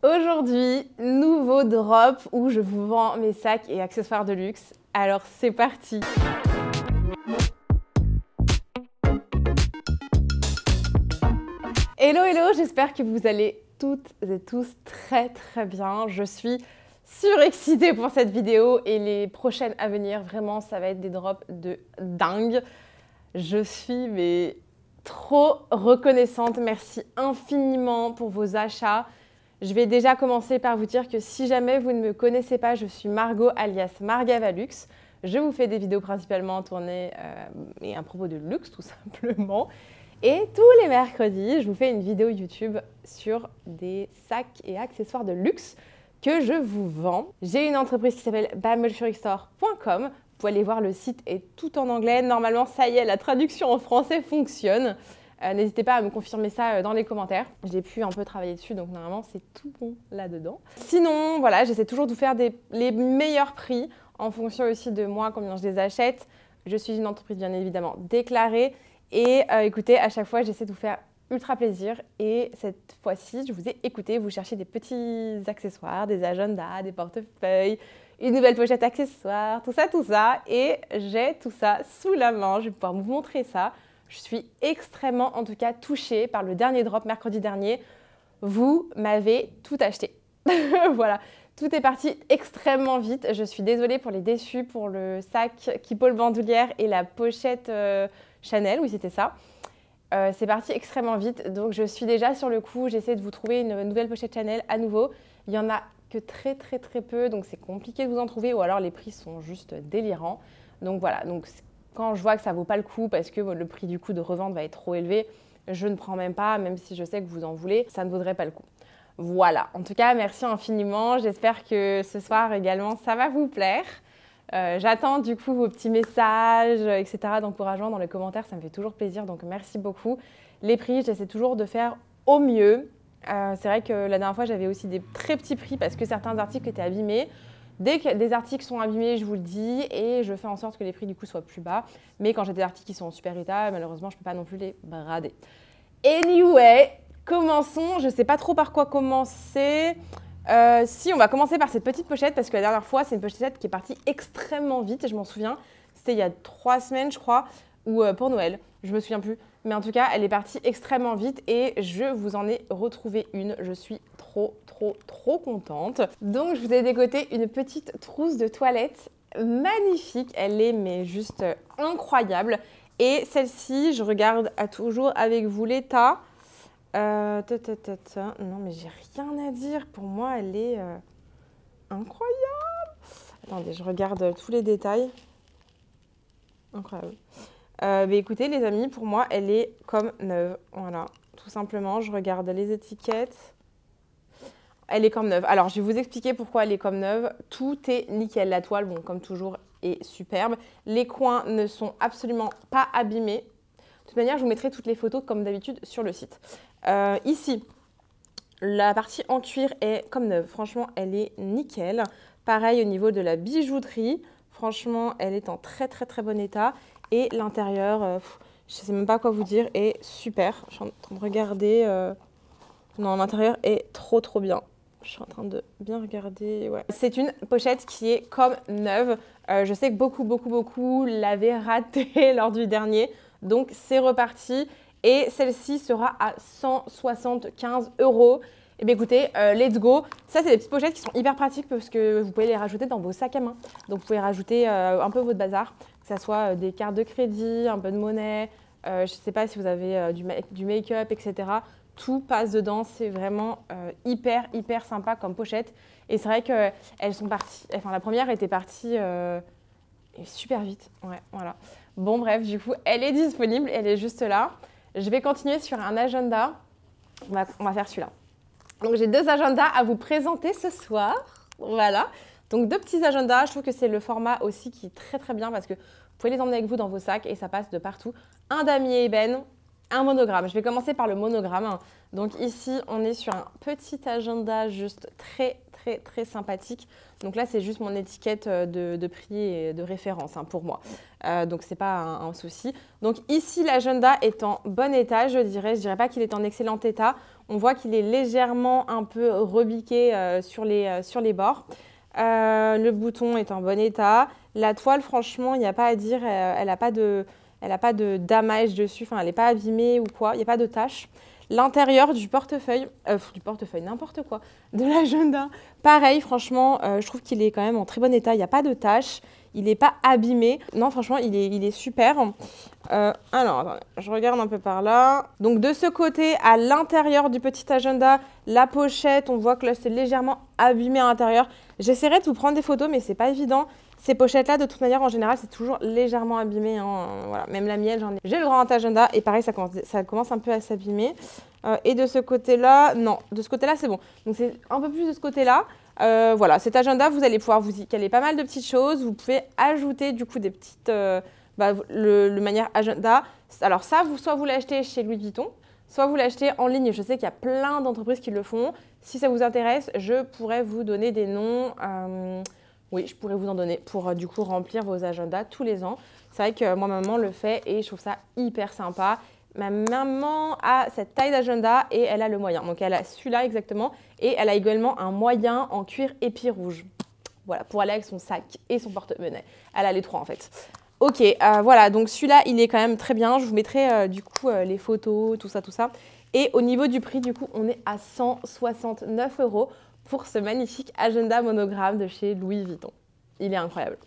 Aujourd'hui, nouveau drop où je vous vends mes sacs et accessoires de luxe. Alors c'est parti! Hello, hello, j'espère que vous allez toutes et tous très bien. Je suis surexcitée pour cette vidéo et les prochaines à venir, vraiment ça va être des drops de dingue. Je suis trop reconnaissante, merci infiniment pour vos achats. Je vais déjà commencer par vous dire que si jamais vous ne me connaissez pas, je suis Margot alias Margavalux. Je vous fais des vidéos principalement tournées et à propos de luxe tout simplement. Et tous les mercredis, je vous fais une vidéo YouTube sur des sacs et accessoires de luxe que je vous vends. J'ai une entreprise qui s'appelle bambleshurystore.com. Vous pouvez aller voir, le site est tout en anglais. Normalement, ça y est, la traduction en français fonctionne. N'hésitez pas à me confirmer ça dans les commentaires. J'ai pu un peu travailler dessus, donc normalement, c'est tout bon là-dedans. Sinon, voilà, j'essaie toujours de vous faire les meilleurs prix en fonction aussi de moi, combien je les achète. Je suis une entreprise bien évidemment déclarée. Et écoutez, à chaque fois, j'essaie de vous faire ultra plaisir. Et cette fois-ci, je vous ai écouté. Vous cherchez des petits accessoires, des agendas, des portefeuilles, une nouvelle pochette accessoire, tout ça. Et j'ai tout ça sous la main. Je vais pouvoir vous montrer ça. Je suis extrêmement, en tout cas, touchée par le dernier drop mercredi dernier. Vous m'avez tout acheté. Voilà, tout est parti extrêmement vite. Je suis désolée pour les déçus, pour le sac Keepall Bandoulière et la pochette Chanel, oui c'était ça. C'est parti extrêmement vite, donc je suis déjà sur le coup. J'essaie de vous trouver une nouvelle pochette Chanel à nouveau. Il y en a que très peu, donc c'est compliqué de vous en trouver, ou alors les prix sont juste délirants. Donc voilà, donc quand je vois que ça vaut pas le coup parce que le prix du coup de revente va être trop élevé, je ne prends même pas, même si je sais que vous en voulez, ça ne vaudrait pas le coup. Voilà, en tout cas, merci infiniment. J'espère que ce soir également, ça va vous plaire. J'attends du coup vos petits messages, etc. d'encouragement dans les commentaires, ça me fait toujours plaisir, donc merci beaucoup. Les prix, j'essaie toujours de faire au mieux. C'est vrai que la dernière fois, j'avais aussi des très petits prix parce que certains articles étaient abîmés. Dès que des articles sont abîmés, je vous le dis, et je fais en sorte que les prix du coup soient plus bas. Mais quand j'ai des articles qui sont en super état, malheureusement, je ne peux pas non plus les brader. Anyway, commençons. Je ne sais pas trop par quoi commencer. Si, on va commencer par cette petite pochette parce que la dernière fois, c'est une pochette qui est partie extrêmement vite. Je m'en souviens, c'était il y a 3 semaines, je crois, ou pour Noël. Je me souviens plus. Mais en tout cas, elle est partie extrêmement vite et je vous en ai retrouvé une. Je suis trop contente. Donc, je vous ai dégoté une petite trousse de toilette magnifique. Elle est mais juste incroyable. Et celle-ci, je regarde toujours avec vous l'état. Non, mais j'ai rien à dire. Pour moi, elle est incroyable. Attendez, je regarde tous les détails. Incroyable. Mais écoutez, les amis, pour moi, elle est comme neuve. Voilà, tout simplement. Je regarde les étiquettes. Elle est comme neuve. Alors, je vais vous expliquer pourquoi elle est comme neuve. Tout est nickel. La toile, bon, comme toujours, est superbe. Les coins ne sont absolument pas abîmés. De toute manière, je vous mettrai toutes les photos, comme d'habitude, sur le site. Ici, la partie en cuir est comme neuve. Franchement, elle est nickel. Pareil au niveau de la bijouterie. Franchement, elle est en très bon état. Et l'intérieur, je ne sais même pas quoi vous dire, est super. Je suis en train de regarder. Non, l'intérieur est trop bien. Je suis en train de bien regarder. Ouais. C'est une pochette qui est comme neuve. Je sais que beaucoup l'avaient ratée lors du dernier. Donc, c'est reparti. Et celle-ci sera à 175 €. Et bien écoutez, let's go. Ça, c'est des petites pochettes qui sont hyper pratiques parce que vous pouvez les rajouter dans vos sacs à main. Donc, vous pouvez rajouter un peu votre bazar, que ce soit des cartes de crédit, un peu de monnaie. Je ne sais pas si vous avez du make-up, etc. Tout passe dedans. C'est vraiment hyper sympa comme pochette. Et c'est vrai qu'elles sont parties. Enfin, la première était partie super vite. Ouais, voilà. Bon, bref, du coup, elle est disponible. Elle est juste là. Je vais continuer sur un agenda. On va faire celui-là. Donc, j'ai 2 agendas à vous présenter ce soir. Voilà. Donc, 2 petits agendas. Je trouve que c'est le format aussi qui est très bien parce que vous pouvez les emmener avec vous dans vos sacs et ça passe de partout. Un damier ébène, un monogramme. Je vais commencer par le monogramme. Donc, ici, on est sur un petit agenda juste très sympathique. Donc là, c'est juste mon étiquette de prix et de référence pour moi. Donc, ce n'est pas un souci. Donc ici, l'agenda est en bon état, je dirais. Je ne dirais pas qu'il est en excellent état. On voit qu'il est légèrement un peu rebiqué sur les bords. Le bouton est en bon état. La toile, franchement, il n'y a pas à dire, elle n'a pas de damage dessus, enfin, elle n'est pas abîmée ou quoi, il n'y a pas de tache. L'intérieur du portefeuille, n'importe quoi, de l'agenda, pareil, franchement, je trouve qu'il est quand même en très bon état, il n'y a pas de tache, il n'est pas abîmé. Non, franchement, il est super. Alors, attendez, je regarde un peu par là. Donc, de ce côté, à l'intérieur du petit agenda, la pochette, on voit que là, c'est légèrement abîmé à l'intérieur. J'essaierai de vous prendre des photos, mais c'est pas évident. Ces pochettes-là, de toute manière, en général, c'est toujours légèrement abîmé. Hein. Voilà. Même la mienne, j'en ai. J'ai le grand agenda et pareil, ça commence un peu à s'abîmer. Et de ce côté-là, non. De ce côté-là, c'est bon. Donc, c'est un peu plus de ce côté-là. Voilà, cet agenda, vous allez pouvoir vous y caler pas mal de petites choses. Vous pouvez ajouter du coup des petites, le manière agenda. Alors ça, soit vous l'achetez chez Louis Vuitton, soit vous l'achetez en ligne. Je sais qu'il y a plein d'entreprises qui le font. Si ça vous intéresse, je pourrais vous donner des noms. Oui, je pourrais vous en donner pour du coup remplir vos agendas tous les ans. C'est vrai que moi, ma maman le fait et je trouve ça hyper sympa. Ma maman a cette taille d'agenda et elle a le moyen. Donc, elle a celui-là exactement et elle a également un moyen en cuir épi rouge. Voilà, pour aller avec son sac et son porte-monnaie. Elle a les trois en fait. Ok, voilà, donc celui-là, il est quand même très bien. Je vous mettrai du coup les photos, tout ça, tout ça. Et au niveau du prix, du coup, on est à 169 € pour ce magnifique agenda monogramme de chez Louis Vuitton. Il est incroyable.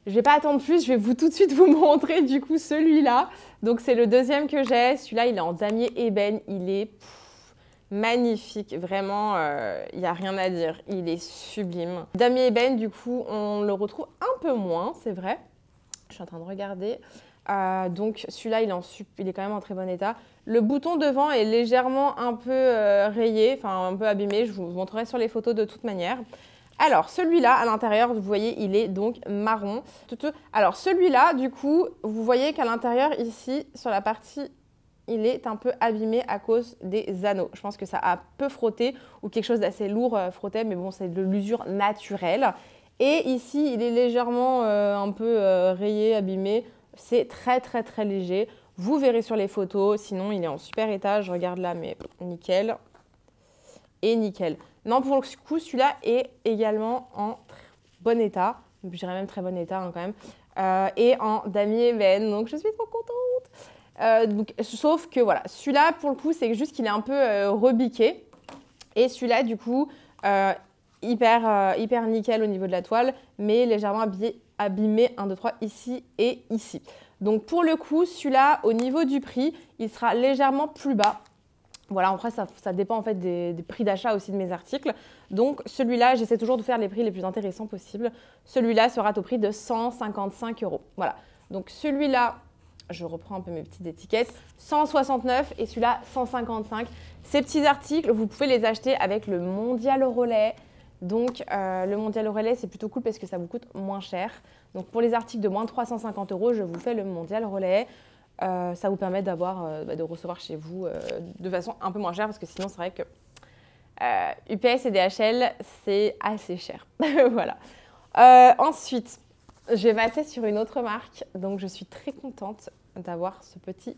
Je ne vais pas attendre plus, je vais tout de suite vous montrer du coup celui-là. Donc c'est le deuxième que j'ai. Celui-là, il est en damier ébène. Il est magnifique. Vraiment, il n'y a rien à dire. Il est sublime. Damier ébène, du coup, on le retrouve un peu moins, c'est vrai. Je suis en train de regarder. Donc celui-là, il est quand même en très bon état. Le bouton devant est légèrement un peu rayé, enfin un peu abîmé. Je vous montrerai sur les photos de toute manière. Alors, celui-là, à l'intérieur, vous voyez, il est donc marron. Alors, celui-là, du coup, vous voyez qu'à l'intérieur, ici, sur la partie, il est un peu abîmé à cause des anneaux. Je pense que ça a peu frotté ou quelque chose d'assez lourd frottait, mais bon, c'est de l'usure naturelle. Et ici, il est légèrement un peu rayé, abîmé. C'est très, très, très léger. Vous verrez sur les photos. Sinon, il est en super état. Je regarde là, mais nickel. Et nickel. Non, pour le coup, celui-là est également en bon état. Je dirais même très bon état hein, quand même. Et en damier ébène. Donc, je suis trop contente. Sauf que voilà, celui-là, pour le coup, c'est juste qu'il est un peu rebiqué. Et celui-là, du coup, hyper nickel au niveau de la toile, mais légèrement abîmé 1, 2, 3 ici et ici. Donc, pour le coup, celui-là, au niveau du prix, il sera légèrement plus bas. Voilà, après, ça dépend en fait des prix d'achat aussi de mes articles. Donc, celui-là, j'essaie toujours de faire les prix les plus intéressants possibles. Celui-là sera au prix de 155 €. Voilà. Donc, celui-là, je reprends un peu mes petites étiquettes, 169 et celui-là, 155. Ces petits articles, vous pouvez les acheter avec le Mondial Relais. Donc, le Mondial Relais, c'est plutôt cool parce que ça vous coûte moins cher. Donc, pour les articles de moins de 350 €, je vous fais le Mondial Relais. Ça vous permet de recevoir chez vous de façon un peu moins chère parce que sinon, c'est vrai que UPS et DHL, c'est assez cher. Voilà. Ensuite, je vais passer sur une autre marque. Donc, je suis très contente d'avoir ce petit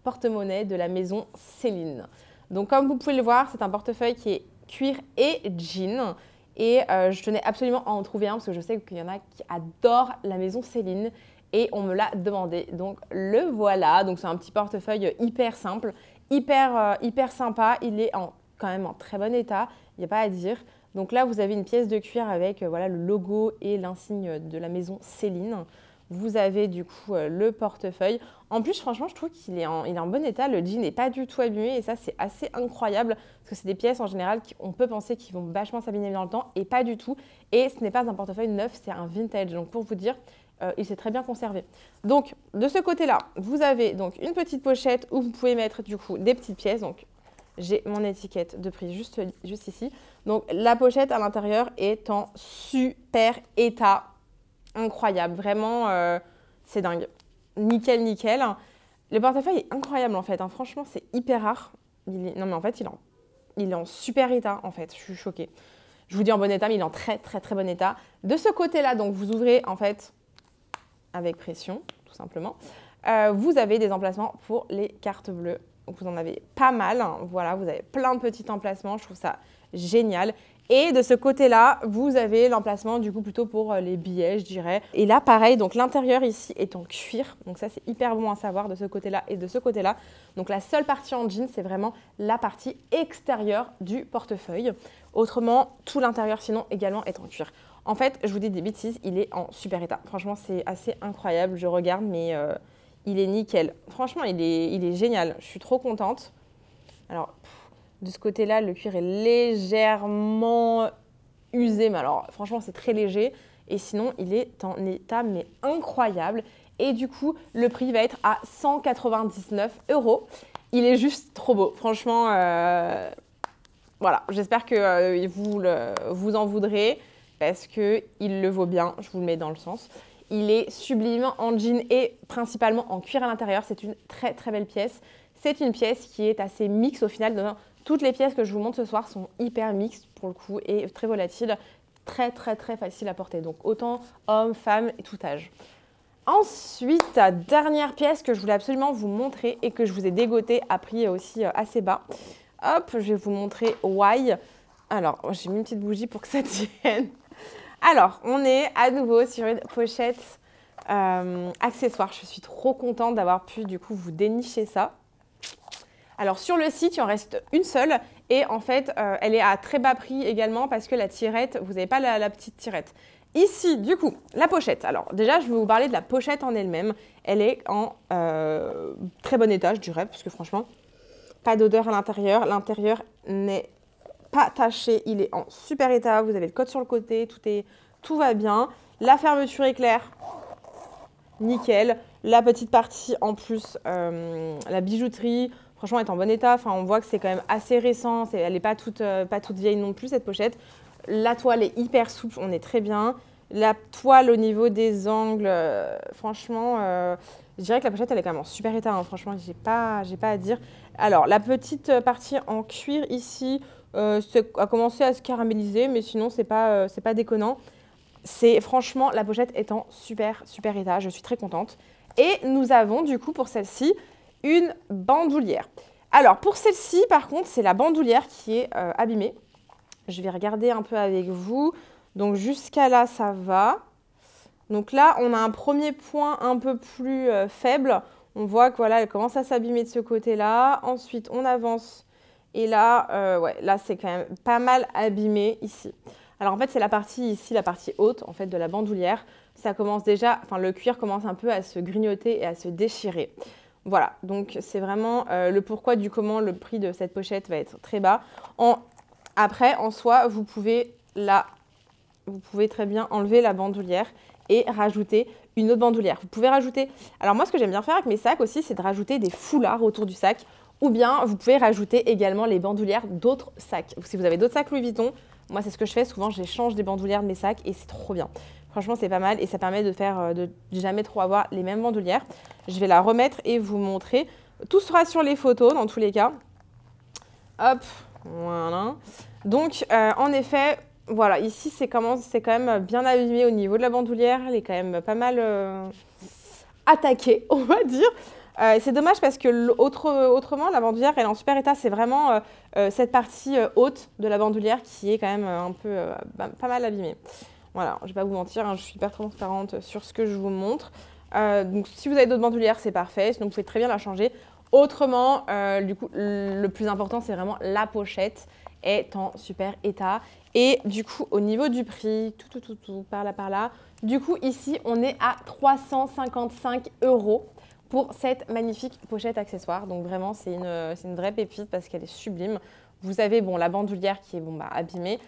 porte-monnaie de la maison Céline. Donc, comme vous pouvez le voir, c'est un portefeuille qui est cuir et jean. Et je tenais absolument à en trouver un parce que je sais qu'il y en a qui adorent la maison Céline. Et on me l'a demandé. Donc, le voilà. Donc, c'est un petit portefeuille hyper simple, hyper sympa. Il est quand même en très bon état. Il n'y a pas à dire. Donc là, vous avez une pièce de cuir avec voilà, le logo et l'insigne de la maison Céline. Vous avez du coup le portefeuille. En plus, franchement, je trouve qu'il est en bon état. Le jean n'est pas du tout abîmé et ça, c'est assez incroyable parce que c'est des pièces en général qu'on peut penser qu'ils vont vachement s'abîmer dans le temps et pas du tout. Et ce n'est pas un portefeuille neuf, c'est un vintage. Donc, pour vous dire, il s'est très bien conservé. Donc, de ce côté-là, vous avez donc une petite pochette où vous pouvez mettre du coup des petites pièces. Donc, j'ai mon étiquette de prix juste ici. Donc, la pochette à l'intérieur est en super état. Incroyable. Vraiment, c'est dingue. Nickel, nickel. Le portefeuille est incroyable en fait. Hein. Franchement, c'est hyper rare. Non, mais en fait, il est en super état en fait. Je suis choquée. Je vous dis en bon état, mais il est en très, très, très bon état. De ce côté-là, donc, vous ouvrez en fait avec pression, tout simplement. Vous avez des emplacements pour les cartes bleues. vous en avez pas mal. Voilà, vous avez plein de petits emplacements. Je trouve ça génial. Et de ce côté-là, vous avez l'emplacement du coup plutôt pour les billets, je dirais. Et là, pareil, donc l'intérieur ici est en cuir. Donc ça, c'est hyper bon à savoir de ce côté-là et de ce côté-là. Donc la seule partie en jean, c'est vraiment la partie extérieure du portefeuille. Autrement, tout l'intérieur sinon également est en cuir. En fait, je vous dis des bêtises, il est en super état. Franchement, c'est assez incroyable. Je regarde, mais il est nickel. Franchement, il est génial. Je suis trop contente. Alors, de ce côté-là, le cuir est légèrement usé. Mais alors, franchement, c'est très léger. Et sinon, il est en état, mais incroyable. Et du coup, le prix va être à 199 €. Il est juste trop beau. Franchement, voilà. J'espère que vous en voudrez parce qu'il le vaut bien. Je vous le mets dans le sens. Il est sublime en jean et principalement en cuir à l'intérieur. C'est une très, très belle pièce. C'est une pièce qui est assez mixte au final. Toutes les pièces que je vous montre ce soir sont hyper mixtes pour le coup et très volatiles, très très très faciles à porter. Donc autant hommes, femmes et tout âge. Ensuite, dernière pièce que je voulais absolument vous montrer et que je vous ai dégotée à prix aussi assez bas. Hop, je vais vous montrer why. Alors, j'ai mis une petite bougie pour que ça tienne. Alors, on est à nouveau sur une pochette accessoire. Je suis trop contente d'avoir pu du coup vous dénicher ça. Alors sur le site, il en reste une seule et en fait, elle est à très bas prix également parce que la tirette, vous n'avez pas la petite tirette. Ici, du coup, la pochette. Alors déjà, je vais vous parler de la pochette en elle-même. Elle est en très bon état, je dirais, parce que franchement, pas d'odeur à l'intérieur. L'intérieur n'est pas taché, il est en super état. Vous avez le code sur le côté, tout va bien. La fermeture est claire, nickel. La petite partie en plus, la bijouterie, franchement, elle est en bon état. Enfin, on voit que c'est quand même assez récent. Elle n'est pas toute vieille non plus, cette pochette. La toile est hyper souple, on est très bien. La toile au niveau des angles, franchement, je dirais que la pochette, elle est quand même en super état. Hein. Franchement, j'ai pas à dire. Alors, la petite partie en cuir ici a commencé à se caraméliser, mais sinon, c'est pas déconnant. Franchement, la pochette est en super état. Je suis très contente. Et nous avons du coup pour celle-ci une bandoulière. Alors pour celle-ci par contre c'est la bandoulière qui est abîmée. Je vais regarder un peu avec vous. Donc jusqu'à là ça va. Donc là on a un premier point un peu plus faible. On voit que voilà elle commence à s'abîmer de ce côté-là. Ensuite on avance et là, ouais, là c'est quand même pas mal abîmé ici. Alors en fait c'est la partie ici, la partie haute en fait de la bandoulière. Ça commence déjà, enfin le cuir commence un peu à se grignoter et à se déchirer. Voilà, donc c'est vraiment le pourquoi du comment le prix de cette pochette va être très bas. Après, en soi, vous pouvez très bien enlever la bandoulière et rajouter une autre bandoulière. Vous pouvez rajouter, alors moi ce que j'aime bien faire avec mes sacs aussi, c'est de rajouter des foulards autour du sac ou bien vous pouvez rajouter également les bandoulières d'autres sacs. Si vous avez d'autres sacs Louis Vuitton, moi c'est ce que je fais, souvent j'échange des bandoulières de mes sacs et c'est trop bien. Franchement, c'est pas mal et ça permet de jamais trop avoir les mêmes bandoulières. Je vais la remettre et vous montrer. Tout sera sur les photos dans tous les cas. Hop, voilà. Donc, en effet, voilà, ici, c'est quand même bien abîmé au niveau de la bandoulière. Elle est quand même pas mal attaquée, on va dire. C'est dommage parce que autrement, la bandoulière, elle est en super état. C'est vraiment cette partie haute de la bandoulière qui est quand même un peu pas mal abîmée. Voilà, je ne vais pas vous mentir, hein, je suis hyper transparente sur ce que je vous montre. Donc, si vous avez d'autres bandoulières, c'est parfait. Sinon, vous pouvez très bien la changer. Autrement, du coup, le plus important, c'est vraiment la pochette est en super état. Et du coup, au niveau du prix, par là. Du coup, ici, on est à 355 € pour cette magnifique pochette accessoire. Donc, vraiment, c'est une vraie pépite parce qu'elle est sublime. Vous avez bon, la bandoulière qui est abîmée.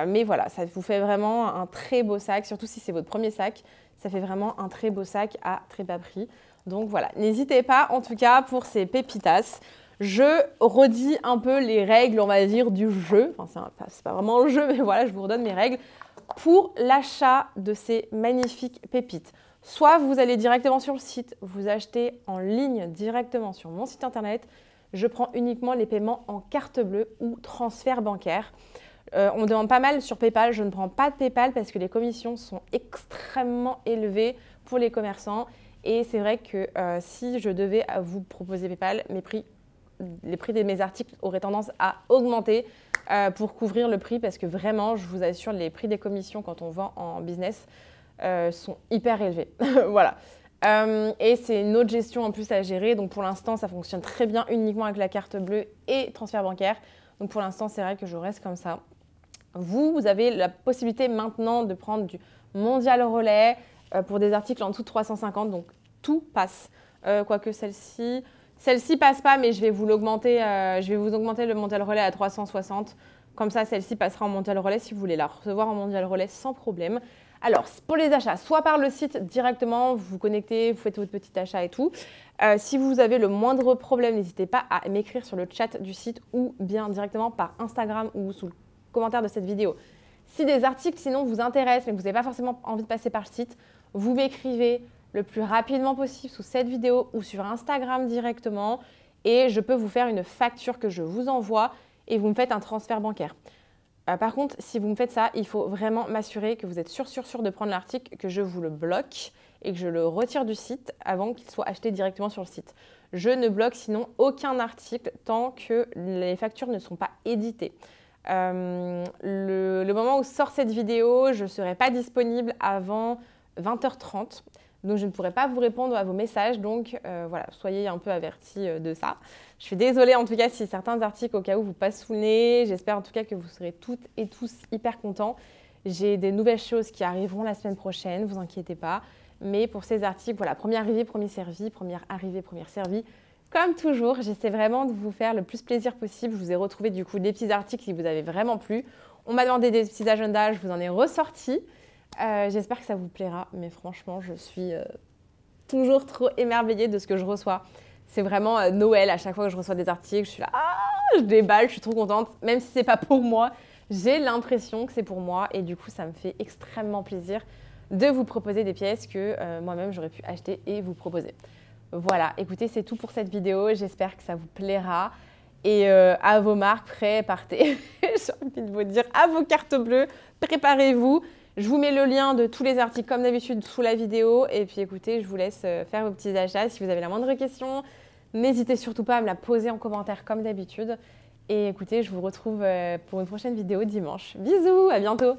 Mais voilà, ça vous fait vraiment un très beau sac, surtout si c'est votre premier sac. Ça fait vraiment un très beau sac à très bas prix. Donc voilà, n'hésitez pas en tout cas pour ces pépitas. Je redis un peu les règles, on va dire, du jeu. Enfin, c'est pas vraiment le jeu, mais voilà, je vous redonne mes règles. Pour l'achat de ces magnifiques pépites, soit vous allez directement sur le site, vous achetez en ligne directement sur mon site internet. Je prends uniquement les paiements en carte bleue ou transfert bancaire. On me demande pas mal sur PayPal. Je ne prends pas de PayPal parce que les commissions sont extrêmement élevées pour les commerçants. Et c'est vrai que si je devais vous proposer PayPal, mes prix les prix de mes articles auraient tendance à augmenter pour couvrir le prix parce que vraiment, je vous assure, les prix des commissions quand on vend en business sont hyper élevés. Voilà. Et c'est une autre gestion en plus à gérer. Donc pour l'instant, ça fonctionne très bien uniquement avec la carte bleue et transfert bancaire. Donc pour l'instant, c'est vrai que je reste comme ça. Vous avez la possibilité maintenant de prendre du mondial relais pour des articles en dessous de 350. Donc tout passe. Quoique celle-ci passe pas, mais je vais vous l'augmenter. Je vais vous augmenter le mondial relais à 360. Comme ça, celle-ci passera en mondial relais si vous voulez la recevoir en mondial relais sans problème. Alors, pour les achats, soit par le site directement, vous vous connectez, vous faites votre petit achat et tout. Si vous avez le moindre problème, n'hésitez pas à m'écrire sur le chat du site ou bien directement par Instagram ou sous le commentaire de cette vidéo. Si des articles sinon vous intéressent, mais que vous n'avez pas forcément envie de passer par le site, vous m'écrivez le plus rapidement possible sous cette vidéo ou sur Instagram directement et je peux vous faire une facture que je vous envoie et vous me faites un transfert bancaire. Par contre, si vous me faites ça, il faut vraiment m'assurer que vous êtes sûr de prendre l'article, que je vous le bloque et que je le retire du site avant qu'il soit acheté directement sur le site. Je ne bloque sinon aucun article tant que les factures ne sont pas éditées. Le moment où sort cette vidéo, je ne serai pas disponible avant 20h30. Donc, je ne pourrai pas vous répondre à vos messages. Donc, voilà, soyez un peu avertis de ça. Je suis désolée en tout cas si certains articles au cas où vous passent sous le nez. J'espère en tout cas que vous serez toutes et tous hyper contents. J'ai des nouvelles choses qui arriveront la semaine prochaine, vous inquiétez pas. Mais pour ces articles, voilà, premier arrivé, premier servi, première arrivée, première servie. Comme toujours, j'essaie vraiment de vous faire le plus plaisir possible. Je vous ai retrouvé du coup des petits articles qui vous avaient vraiment plu. On m'a demandé des petits agendas, je vous en ai ressorti. J'espère que ça vous plaira, mais franchement, je suis toujours trop émerveillée de ce que je reçois. C'est vraiment Noël, à chaque fois que je reçois des articles, je suis là, je déballe, je suis trop contente. Même si c'est pas pour moi, j'ai l'impression que c'est pour moi et du coup, ça me fait extrêmement plaisir de vous proposer des pièces que moi-même, j'aurais pu acheter et vous proposer. Voilà, écoutez, c'est tout pour cette vidéo. J'espère que ça vous plaira. Et à vos marques, prêts, partez. J'ai envie de vous dire, à vos cartes bleues, préparez-vous. Je vous mets le lien de tous les articles comme d'habitude sous la vidéo. Et puis écoutez, je vous laisse faire vos petits achats. Si vous avez la moindre question, n'hésitez surtout pas à me la poser en commentaire comme d'habitude. Et écoutez, je vous retrouve pour une prochaine vidéo dimanche. Bisous, à bientôt!